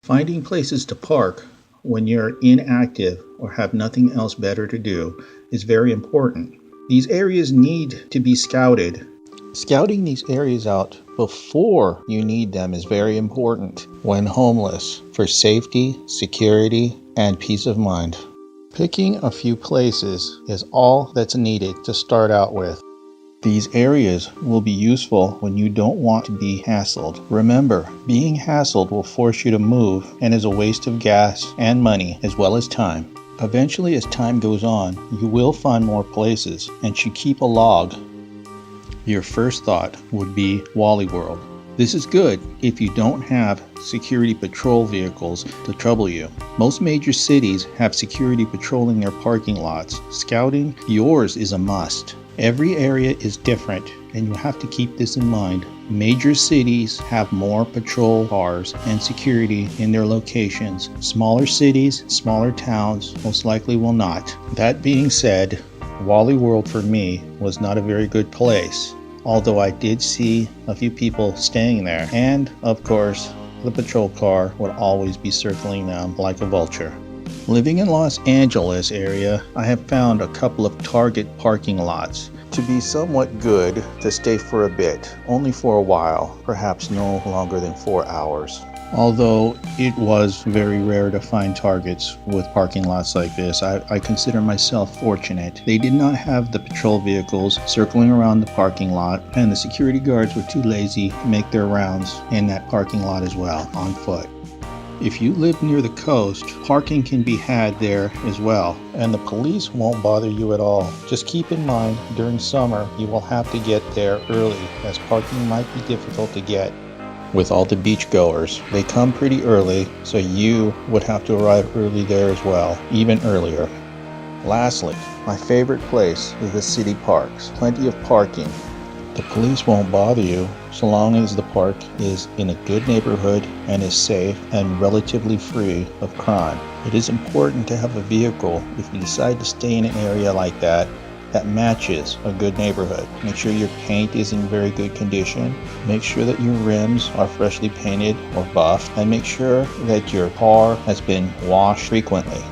Finding places to park when you're inactive or have nothing else better to do is very important. These areas need to be scouted. Scouting these areas out before you need them is very important when homeless for safety, security, and peace of mind. Picking a few places is all that's needed to start out with. These areas will be useful when you don't want to be hassled. Remember, being hassled will force you to move and is a waste of gas and money as well as time. Eventually, as time goes on, you will find more places and should keep a log. Your first thought would be Wally World. This is good if you don't have security patrol vehicles to trouble you. Most major cities have security patrolling their parking lots. Scouting yours is a must. Every area is different, and you have to keep this in mind. Major cities have more patrol cars and security in their locations. Smaller cities, smaller towns most likely will not. That being said, Wally World for me was not a very good place, although I did see a few people staying there, and of course the patrol car would always be circling them like a vulture. Living in Los Angeles area, I have found a couple of Target parking lots to be somewhat good to stay for a bit, only for a while, perhaps no longer than 4 hours. Although it was very rare to find Targets with parking lots like this, I consider myself fortunate. They did not have the patrol vehicles circling around the parking lot, and the security guards were too lazy to make their rounds in that parking lot as well, on foot. If you live near the coast, parking can be had there as well, and the police won't bother you at all. Just keep in mind, during summer, you will have to get there early, as parking might be difficult to get. With all the beachgoers, they come pretty early, so you would have to arrive early there as well, even earlier. Lastly, my favorite place is the city parks. Plenty of parking. The police won't bother you so long as the park is in a good neighborhood and is safe and relatively free of crime. It is important to have a vehicle if you decide to stay in an area like that matches a good neighborhood. Make sure your paint is in very good condition. Make sure that your rims are freshly painted or buffed, and make sure that your car has been washed frequently.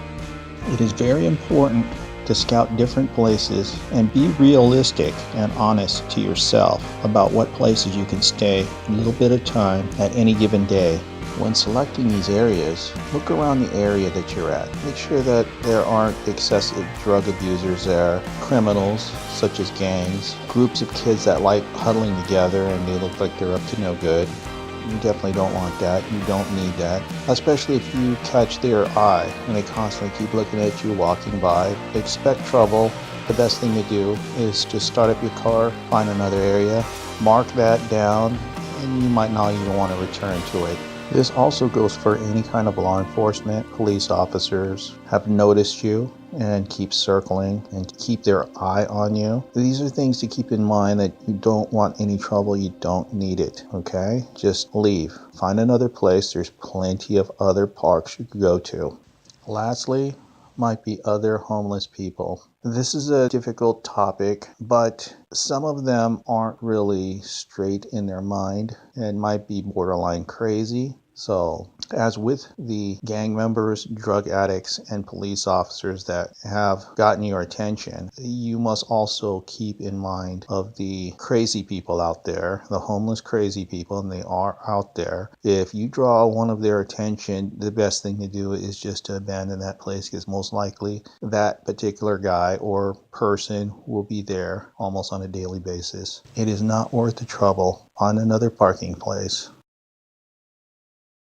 It is very important to scout different places and be realistic and honest to yourself about what places you can stay a little bit of time at any given day. When selecting these areas, look around the area that you're at. Make sure that there aren't excessive drug abusers there, criminals such as gangs, groups of kids that like huddling together and they look like they're up to no good. You definitely don't want that. You don't need that. Especially if you catch their eye and they constantly keep looking at you walking by. Expect trouble. The best thing to do is just start up your car, find another area, mark that down, and you might not even want to return to it. This also goes for any kind of law enforcement. Police officers have noticed you and keep circling and keep their eye on you. These are things to keep in mind, that you don't want any trouble. You don't need it, okay? Just leave. Find another place. There's plenty of other parks you could go to. Lastly, might be other homeless people. This is a difficult topic, but some of them aren't really straight in their mind and might be borderline crazy. So, as with the gang members, drug addicts, and police officers that have gotten your attention, you must also keep in mind of the crazy people out there, the homeless crazy people, and they are out there. If you draw one of their attention, the best thing to do is just to abandon that place, because most likely that particular guy or person will be there almost on a daily basis. It is not worth the trouble. Find another parking place.